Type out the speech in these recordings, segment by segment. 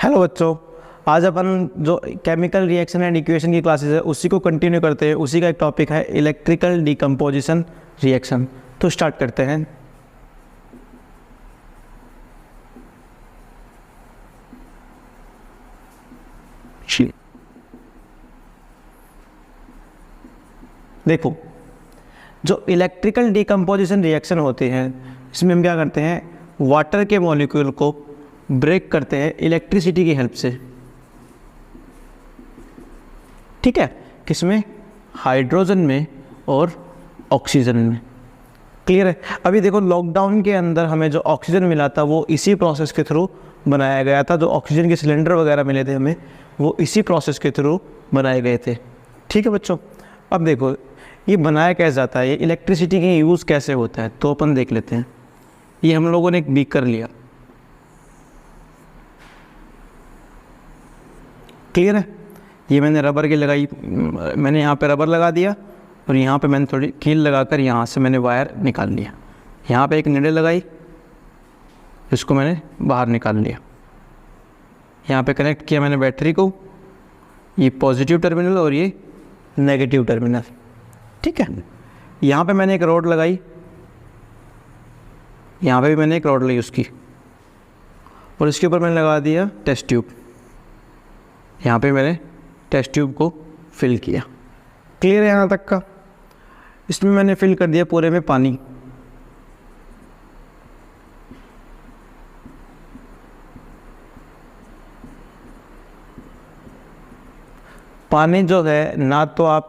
Hello बच्चों, आज अपन जो केमिकल रिएक्शन एंड इक्वेशन की क्लासेस है उसी को कंटिन्यू करते हैं। उसी का एक टॉपिक है इलेक्ट्रिकल डिकम्पोजिशन रिएक्शन। तो स्टार्ट करते हैं। देखो, जो इलेक्ट्रिकल डिकम्पोजिशन रिएक्शन होते हैं इसमें हम क्या करते हैं, वाटर के मॉलिक्यूल को ब्रेक करते हैं इलेक्ट्रिसिटी की हेल्प से। ठीक है, किसमें? हाइड्रोजन में और ऑक्सीजन में। क्लियर है? अभी देखो, लॉकडाउन के अंदर हमें जो ऑक्सीजन मिला था वो इसी प्रोसेस के थ्रू बनाया गया था। जो ऑक्सीजन के सिलेंडर वगैरह मिले थे हमें, वो इसी प्रोसेस के थ्रू बनाए गए थे। ठीक है बच्चों, अब देखो ये बनाया कैसे जाता है, ये इलेक्ट्रिसिटी का यूज़ कैसे होता है, तो अपन देख लेते हैं। ये हम लोगों ने एक बीकर लिया। क्लियर है? ये मैंने रबर की लगाई, मैंने यहाँ पे रबर लगा दिया और यहाँ पे मैंने थोड़ी कील लगाकर यहाँ से मैंने वायर निकाल लिया। यहाँ पे एक निडल लगाई, इसको मैंने बाहर निकाल लिया। यहाँ पे कनेक्ट किया मैंने बैटरी को, ये पॉजिटिव टर्मिनल और ये नेगेटिव टर्मिनल। ठीक है, यहाँ पे मैंने एक रॉड लगाई, यहाँ पे भी मैंने एक रॉड ली उसकी, और इसके ऊपर मैंने लगा दिया टेस्ट ट्यूब। यहाँ पे मैंने टेस्ट ट्यूब को फिल किया। क्लियर है यहाँ तक का? इसमें मैंने फिल कर दिया पूरे में पानी। पानी जो है ना तो आप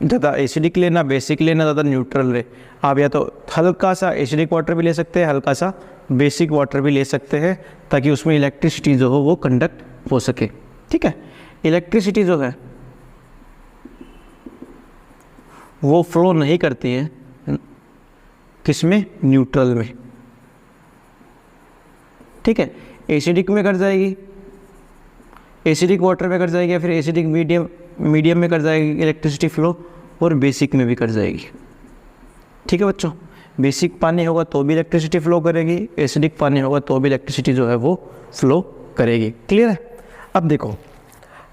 ज़्यादा एसिडिक ले, ना बेसिक ले, ना ज़्यादा न्यूट्रल ले। आप या तो हल्का सा एसिडिक वाटर भी ले सकते हैं, हल्का सा बेसिक वाटर भी ले सकते हैं, ताकि उसमें इलेक्ट्रिसिटी जो हो वो कंडक्ट हो सके। ठीक है, इलेक्ट्रिसिटी जो है वो फ्लो नहीं करती है किसमें? न्यूट्रल में। ठीक है, एसिडिक में कर जाएगी, एसिडिक वाटर में कर जाएगी, या फिर एसिडिक मीडियम में कर जाएगी इलेक्ट्रिसिटी फ्लो, और बेसिक में भी कर जाएगी। ठीक है बच्चों, बेसिक पानी होगा तो भी इलेक्ट्रिसिटी फ्लो करेगी, एसिडिक पानी होगा तो भी इलेक्ट्रिसिटी जो है वो फ्लो करेगी। क्लियर है? अब देखो,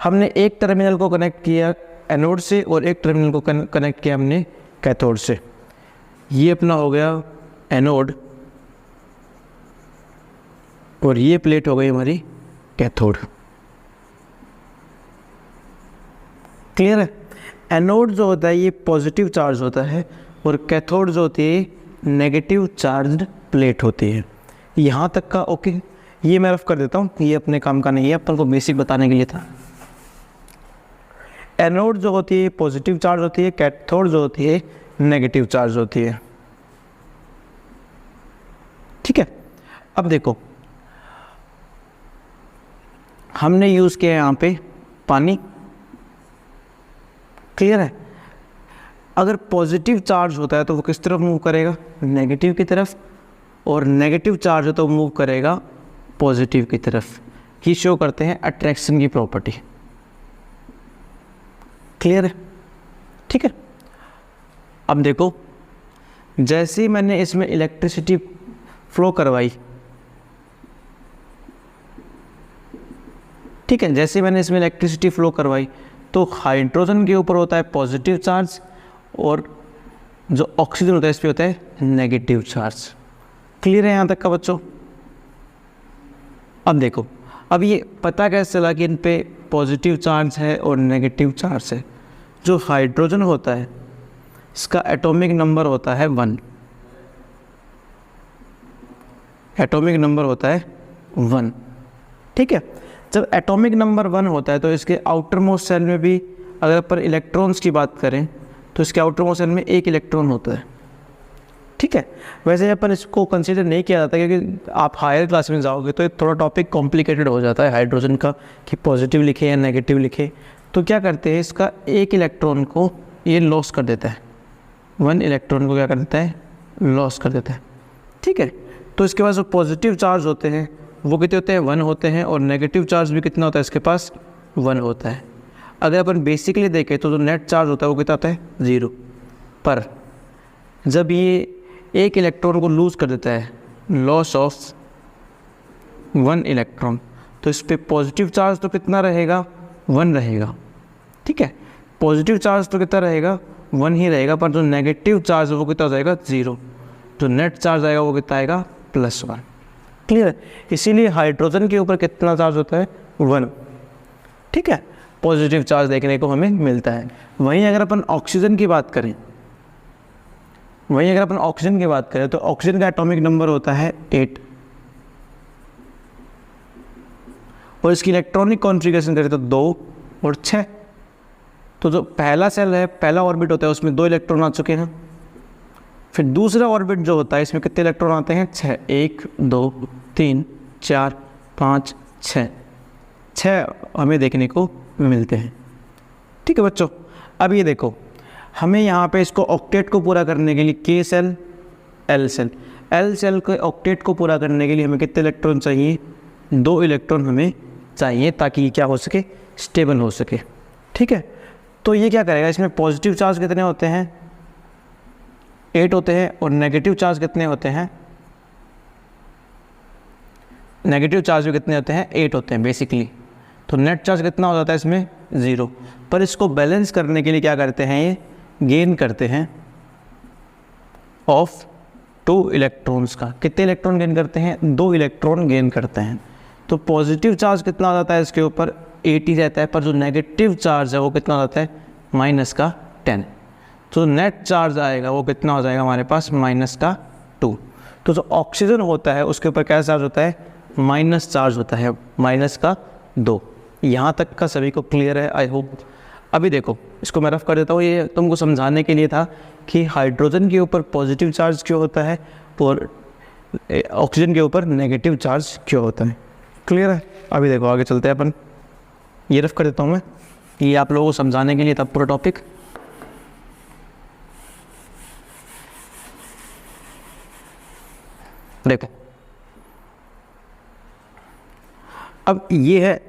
हमने एक टर्मिनल को कनेक्ट किया एनोड से और एक टर्मिनल को कनेक्ट किया हमने कैथोड से। ये अपना हो गया एनोड और ये प्लेट हो गई हमारी कैथोड। क्लियर है? एनोड जो होता है ये पॉजिटिव चार्ज होता है और कैथोड जो होती है नेगेटिव चार्ज्ड प्लेट होती है। यहाँ तक का ओके। ये मैं रफ कर देता हूँ, ये अपने काम का नहीं है, अपन को बेसिक बताने के लिए था। एनोड जो होती है पॉजिटिव चार्ज होती है, कैथोड जो होती है नेगेटिव चार्ज होती है। ठीक है, अब देखो हमने यूज़ किया यहाँ पे पानी। क्लियर है? अगर पॉजिटिव चार्ज होता है तो वो किस तरफ मूव करेगा? नेगेटिव की तरफ, और नेगेटिव चार्ज हो तो मूव करेगा पॉजिटिव की तरफ। ये शो करते हैं अट्रैक्शन की प्रॉपर्टी। क्लियर है? ठीक है, अब देखो जैसे ही मैंने इसमें इलेक्ट्रिसिटी फ्लो करवाई, ठीक है, जैसे मैंने इसमें इलेक्ट्रिसिटी फ्लो करवाई तो हाइड्रोजन के ऊपर होता है पॉजिटिव चार्ज और जो ऑक्सीजन होता है इस पे होता है नेगेटिव चार्ज। क्लियर है यहाँ तक का बच्चों? अब देखो, अब ये पता कैसे चला कि इन पे पॉजिटिव चार्ज है और नेगेटिव चार्ज है? जो हाइड्रोजन होता है इसका एटॉमिक नंबर होता है 1। एटॉमिक नंबर होता है 1। ठीक है, जब एटॉमिक नंबर 1 होता है तो इसके आउटर मोस्ट सेल में भी अगर अपन इलेक्ट्रॉन्स की बात करें तो इसके आउटर मोस्ट सेल में एक इलेक्ट्रॉन होता है। ठीक है, वैसे अपन इसको कंसीडर नहीं किया जाता क्योंकि आप हायर क्लास में जाओगे तो थोड़ा टॉपिक कॉम्प्लिकेटेड हो जाता है हाइड्रोजन का, कि पॉजिटिव लिखे या नेगेटिव लिखे। तो क्या करते हैं, इसका एक इलेक्ट्रॉन को ये लॉस कर देता है, 1 इलेक्ट्रॉन को क्या कर देता है? लॉस कर देता है। ठीक है, तो इसके पास जो पॉजिटिव चार्ज होते हैं वो कितने होते हैं? 1 होते हैं, और नेगेटिव चार्ज भी कितना होता है इसके पास? 1 होता है। अगर अपन बेसिकली देखें तो जो नेट चार्ज होता है वो कितना होता है? 0। पर जब ये एक इलेक्ट्रॉन को लूज़ कर देता है, लॉस ऑफ 1 इलेक्ट्रॉन, तो इस पर पॉजिटिव चार्ज तो कितना रहेगा, 1 रहेगा, ठीक है। पॉजिटिव चार्ज तो कितना रहेगा, 1 ही रहेगा, पर जो नेगेटिव चार्ज है वो कितना हो जाएगा, 0। जो नेट चार्ज आएगा वो कितना आएगा, +1। क्लियर है। इसीलिए हाइड्रोजन के ऊपर कितना चार्ज होता है, 1, ठीक है। पॉजिटिव चार्ज देखने को हमें मिलता है। वहीं अगर अपन ऑक्सीजन की बात करें, तो ऑक्सीजन का एटॉमिक नंबर होता है 8, और इसकी इलेक्ट्रॉनिक कॉन्फ़िगरेशन करें तो 2 और 6। तो जो पहला सेल है, पहला ऑर्बिट होता है, उसमें 2 इलेक्ट्रॉन आ चुके हैं। फिर दूसरा ऑर्बिट जो होता है, इसमें कितने इलेक्ट्रॉन आते हैं, 6। 1 2 3 4 5 6 हमें देखने को मिलते हैं, ठीक है बच्चों। अब ये देखो, हमें यहाँ पे इसको ऑक्टेट को पूरा करने के लिए K सेल, L सेल के ऑक्टेट को पूरा करने के लिए हमें कितने इलेक्ट्रॉन चाहिए, 2 इलेक्ट्रॉन हमें चाहिए, ताकि ये क्या हो सके, स्टेबल हो सके, ठीक है। तो ये क्या करेगा, इसमें पॉजिटिव चार्ज कितने होते हैं, 8 होते हैं, और नेगेटिव चार्ज कितने होते हैं, नेगेटिव चार्ज भी कितने होते हैं, 8 होते हैं बेसिकली। तो नेट चार्ज कितना हो जाता है इसमें, 0। पर इसको बैलेंस करने के लिए क्या करते हैं, ये गेन करते हैं ऑफ 2 इलेक्ट्रॉन्स का। कितने इलेक्ट्रॉन गेन करते हैं, 2 इलेक्ट्रॉन गेन करते हैं। तो पॉजिटिव चार्ज कितना हो जाता है इसके ऊपर, 8 ही रहता है, पर जो नेगेटिव चार्ज है वो कितना हो जाता है, -10। तो नेट चार्ज आएगा वो कितना हो जाएगा हमारे पास, -2। तो जो ऑक्सीजन होता है उसके ऊपर क्या चार्ज होता है, माइनस चार्ज होता है, -2। यहाँ तक का सभी को क्लियर है, आई होप। अभी देखो, इसको मैं रफ कर देता हूँ, ये तुमको समझाने के लिए था कि हाइड्रोजन के ऊपर पॉजिटिव चार्ज क्यों होता है और ऑक्सीजन के ऊपर नेगेटिव चार्ज क्यों होता है। क्लियर है। अभी देखो आगे चलते हैं अपन, ये रफ कर देता हूँ मैं, ये आप लोगों को समझाने के लिए था पूरा टॉपिक। देखो अब ये है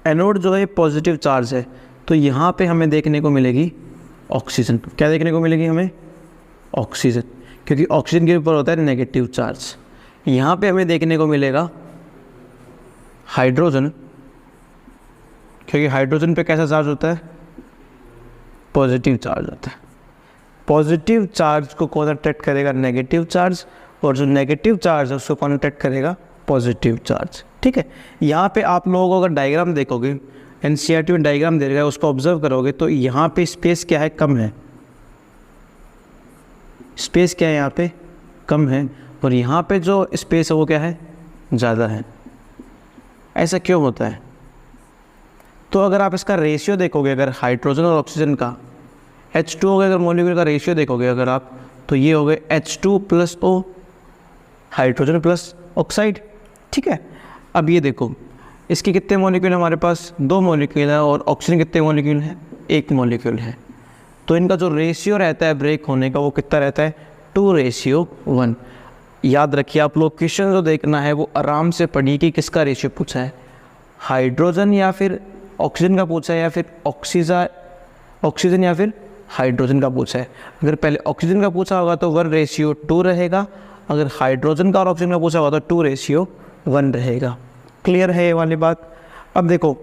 एनोड जो है पॉजिटिव चार्ज है, तो यहाँ पे हमें देखने को मिलेगी ऑक्सीजन। क्या देखने को मिलेगी हमें, ऑक्सीजन, क्योंकि ऑक्सीजन के ऊपर होता है नेगेटिव चार्ज। यहाँ पे हमें देखने को मिलेगा हाइड्रोजन, क्योंकि हाइड्रोजन पे कैसा चार्ज होता है, पॉजिटिव चार्ज होता है। पॉजिटिव चार्ज को कौन अट्रैक्ट करेगा, नेगेटिव चार्ज, और जो नेगेटिव चार्ज है उसको कौन अट्रैक्ट करेगा, पॉजिटिव चार्ज, ठीक है। यहाँ पे आप लोगों को अगर डायग्राम देखोगे, एनसीईआरटी में डायग्राम दे रहा है, उसको ऑब्जर्व करोगे तो यहाँ पे स्पेस क्या है, कम है। स्पेस क्या है यहाँ पे, कम है, और यहाँ पे जो स्पेस है वो क्या है, ज़्यादा है। ऐसा क्यों होता है, तो अगर आप इसका रेशियो देखोगे, अगर हाइड्रोजन और ऑक्सीजन का H2O का अगर मॉलिक्यूल का रेशियो देखोगे अगर आप, तो ये हो गए H2 + O, hydrogen plus oxide, ठीक है। अब ये देखो, इसके कितने मॉलिक्यूल हैं हमारे पास, 2 मॉलिक्यूल है, और ऑक्सीजन कितने मॉलिक्यूल हैं, 1 मॉलिक्यूल है। तो इनका जो रेशियो रहता है ब्रेक होने का वो कितना रहता है, 2:1। याद रखिए आप लोग, क्वेश्चन जो देखना है वो आराम से पढ़िए कि किसका रेशियो पूछा है, हाइड्रोजन या फिर ऑक्सीजन का पूछा है, या फिर ऑक्सीजन या फिर हाइड्रोजन का पूछा है। अगर पहले ऑक्सीजन का पूछा होगा तो 1:2 रहेगा, अगर हाइड्रोजन का और ऑक्सीजन का पूछा होगा तो 2:1 रहेगा। क्लियर है ये वाली बात। अब देखो,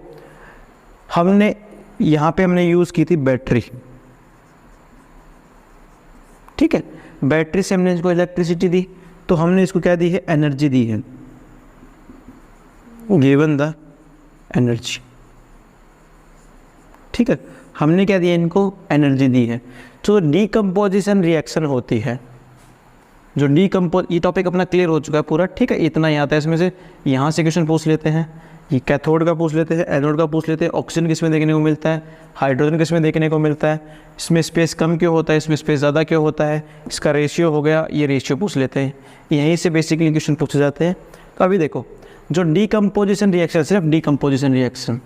हमने यहाँ पे हमने यूज़ की थी बैटरी, ठीक है। बैटरी से हमने इसको इलेक्ट्रिसिटी दी, तो हमने इसको क्या दी है, एनर्जी दी है, गिवन द एनर्जी, ठीक है। हमने क्या दिया, इनको एनर्जी दी है। तो डीकम्पोजिशन रिएक्शन होती है, जो ये टॉपिक अपना क्लियर हो चुका है पूरा, ठीक है। इतना ही आता है इसमें से, यहाँ से क्वेश्चन पूछ लेते हैं, ये कैथोड का पूछ लेते हैं, एनोड का पूछ लेते हैं, ऑक्सीजन किस में देखने को मिलता है, हाइड्रोजन किस में देखने को मिलता है, इसमें स्पेस कम क्यों होता है, इसमें स्पेस ज़्यादा क्यों होता है, इसका रेशियो हो गया, ये रेशियो पूछ लेते हैं। यहीं से बेसिकली क्वेश्चन पूछे जाते हैं। तो अभी देखो, जो डीकम्पोजिशन रिएक्शन, सिर्फ डीकम्पोजिशन रिएक्शन,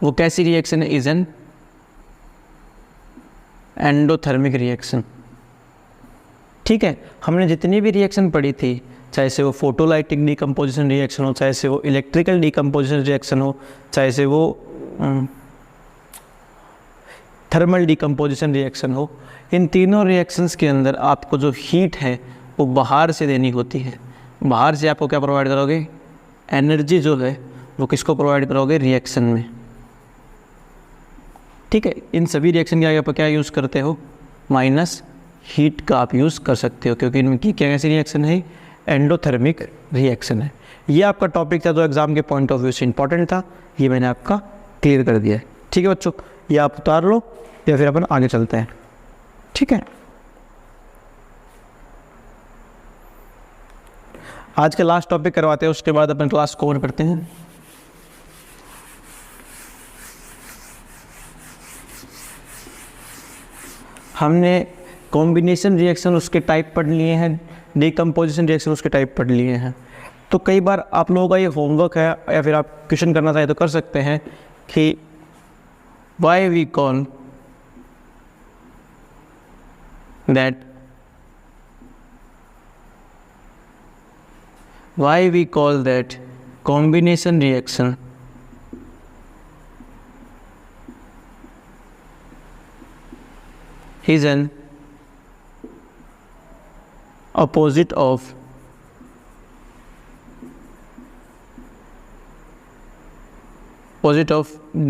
वो कैसी रिएक्शन है, इज एन एंडोथर्मिक रिएक्शन, ठीक है। हमने जितनी भी रिएक्शन पढ़ी थी, चाहे से वो फोटोलाइटिक डीकम्पोजिशन रिएक्शन हो, चाहे से वो इलेक्ट्रिकल डीकम्पोजिशन रिएक्शन हो, चाहे से वो थर्मल डीकम्पोजिशन रिएक्शन हो, इन तीनों रिएक्शंस के अंदर आपको जो हीट है वो बाहर से देनी होती है। बाहर से आपको क्या प्रोवाइड करोगे, एनर्जी जो है वो किसको प्रोवाइड करोगे, रिएक्शन में। ठीक है, इन सभी रिएक्शन के आगे आप क्या यूज़ करते हो, माइनस हीट का आप यूज़ कर सकते हो, क्योंकि इनकी क्या कैसी रिएक्शन है, एंडोथर्मिक रिएक्शन है। ये आपका टॉपिक था जो एग्ज़ाम के पॉइंट ऑफ व्यू से इंपॉर्टेंट था, ये मैंने आपका क्लियर कर दिया है। ठीक है बच्चों, ये आप उतार लो या फिर अपन आगे चलते हैं। ठीक है, आज का लास्ट टॉपिक करवाते हैं, उसके बाद अपन क्लास कवर करते हैं। हमने कॉम्बिनेशन रिएक्शन उसके टाइप पढ़ लिए हैं, डीकम्पोजिशन रिएक्शन उसके टाइप पढ़ लिए हैं। तो कई बार आप लोगों का ये होमवर्क है या फिर आप क्वेश्चन करना चाहें तो कर सकते हैं कि why we call that, why we call that combination reaction is an opposite of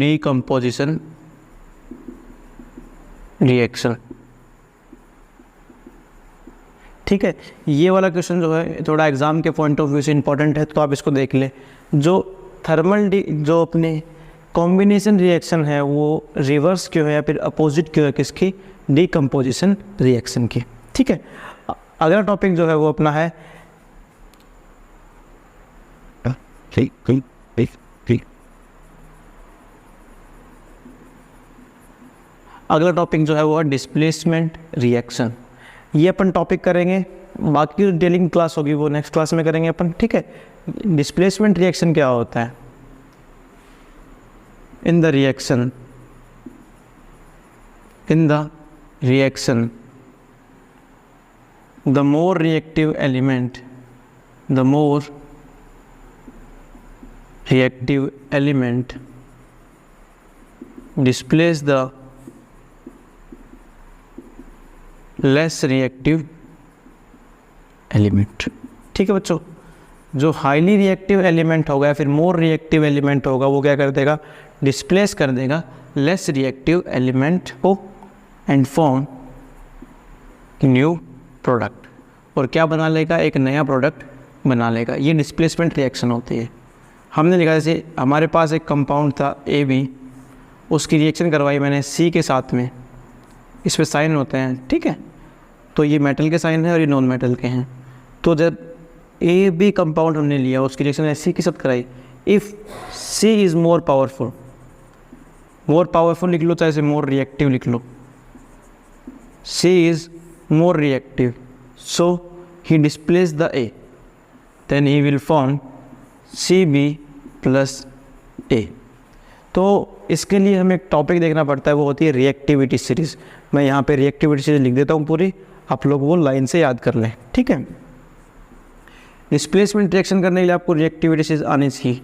decomposition reaction। ठीक है, ये वाला क्वेश्चन जो है थोड़ा एग्जाम के पॉइंट ऑफ व्यू से इंपॉर्टेंट है, तो आप इसको देख लें। जो जो अपने कॉम्बिनेशन रिएक्शन है वो रिवर्स क्यों है या फिर अपोजिट क्यों है, किसकी, डीकम्पोजिशन रिएक्शन की। ठीक है, अगला टॉपिक जो है वो अपना है अगला टॉपिक जो है वो है डिस्प्लेसमेंट रिएक्शन। ये अपन टॉपिक करेंगे, बाकी डिटेलिंग क्लास होगी वो नेक्स्ट क्लास में करेंगे अपन। ठीक है, डिस्प्लेसमेंट रिएक्शन क्या होता है, in the reaction the more reactive element displace the less reactive element. ठीक है बच्चों, जो हाईली रिएक्टिव एलिमेंट होगा या फिर मोर रिएक्टिव एलिमेंट होगा वो क्या कर देगा, डिस्प्लेस कर देगा लेस रिएक्टिव एलिमेंट को एंड फॉर्म न्यू प्रोडक्ट, और क्या बना लेगा, एक नया प्रोडक्ट बना लेगा। ये डिस्प्लेसमेंट रिएक्शन होती है। हमने लिखा जैसे हमारे पास एक कंपाउंड था AB, उसकी रिएक्शन करवाई मैंने C के साथ में, इस पे साइन होते हैं। ठीक है, तो ये मेटल के साइन है और ये नॉन मेटल के हैं। तो जब AB कंपाउंड हमने लिया, उसकी रिएक्शन C के साथ कराई, if C is more powerful लिख लो, चाहे से मोर रिएक्टिव लिख लो, C is more reactive, so he displaces the A, then he will form CB plus A। तो इसके लिए हमें एक टॉपिक देखना पड़ता है, वो होती है रिएक्टिविटी सीरीज़। मैं यहाँ पे रिएक्टिविटी सीरीज लिख देता हूँ पूरी, आप लोग वो लाइन से याद कर लें। ठीक है, डिस्प्लेसमेंट रिएक्शन करने के लिए आपको रिएक्टिविटी सीरीज आनी चाहिए।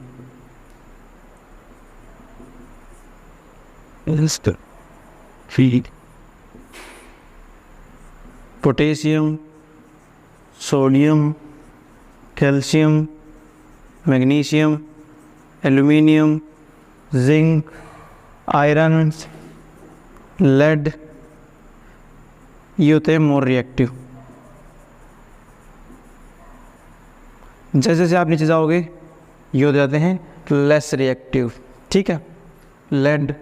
Potassium, sodium, calcium, magnesium, aluminium, zinc, iron, lead, ये होते हैं मोर रिएक्टिव। जैसे जैसे आप नीचे जाओगे ये हो जाते हैं लेस रिएक्टिव। ठीक है, लेड,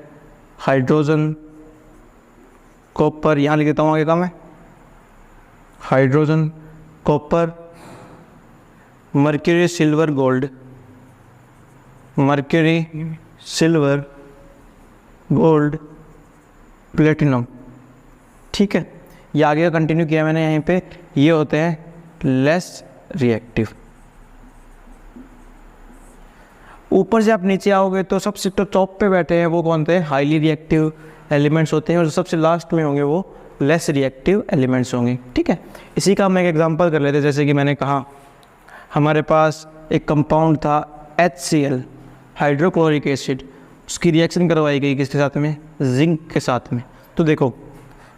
हाइड्रोजन, कॉपर, यहाँ लिख देता हूँ आगे का मैं, hydrogen, copper, mercury, silver, gold, mercury, silver, gold, platinum. ठीक है, ये आगे कंटिन्यू किया मैंने यहीं पे, ये होते हैं लेस रिएक्टिव। ऊपर से आप नीचे आओगे तो सबसे तो टॉप पे बैठे हैं वो कौन थे, हाईली रिएक्टिव एलिमेंट्स होते हैं, और सबसे लास्ट में होंगे वो लेस रिएक्टिव एलिमेंट्स होंगे। ठीक है, इसी का हम एक एग्जांपल कर लेते हैं। जैसे कि मैंने कहा हमारे पास एक कंपाउंड था HCl, हाइड्रोक्लोरिक एसिड, उसकी रिएक्शन करवाई गई किसके साथ में, जिंक के साथ में। तो देखो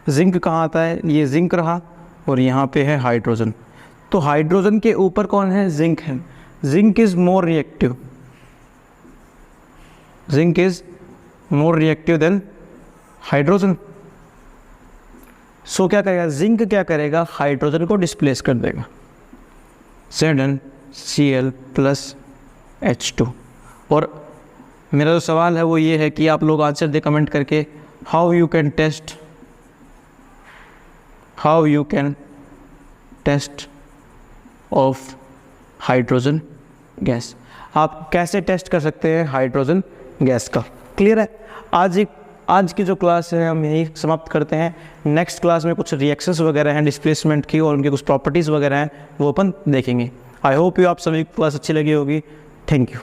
जिंक कहाँ आता है, ये जिंक रहा और यहाँ पे है हाइड्रोजन। तो हाइड्रोजन के ऊपर कौन है, जिंक है। Zinc is more reactive, zinc is more reactive than hydrogen. So क्या करेगा, जिंक क्या करेगा, हाइड्रोजन को डिस्प्लेस कर देगा, ZnCl प्लस H2। और मेरा जो सवाल है वो ये है कि आप लोग आंसर दे कमेंट करके, how you can test of hydrogen gas, आप कैसे टेस्ट कर सकते हैं हाइड्रोजन गैस का। क्लियर है। आज की जो क्लास है हम यही समाप्त करते हैं। नेक्स्ट क्लास में कुछ रिएक्शंस वगैरह हैं डिस्प्लेसमेंट की और उनके कुछ प्रॉपर्टीज़ वगैरह हैं, वो अपन देखेंगे। आई होप यू आप सभी को क्लास अच्छी लगी होगी। Thank you.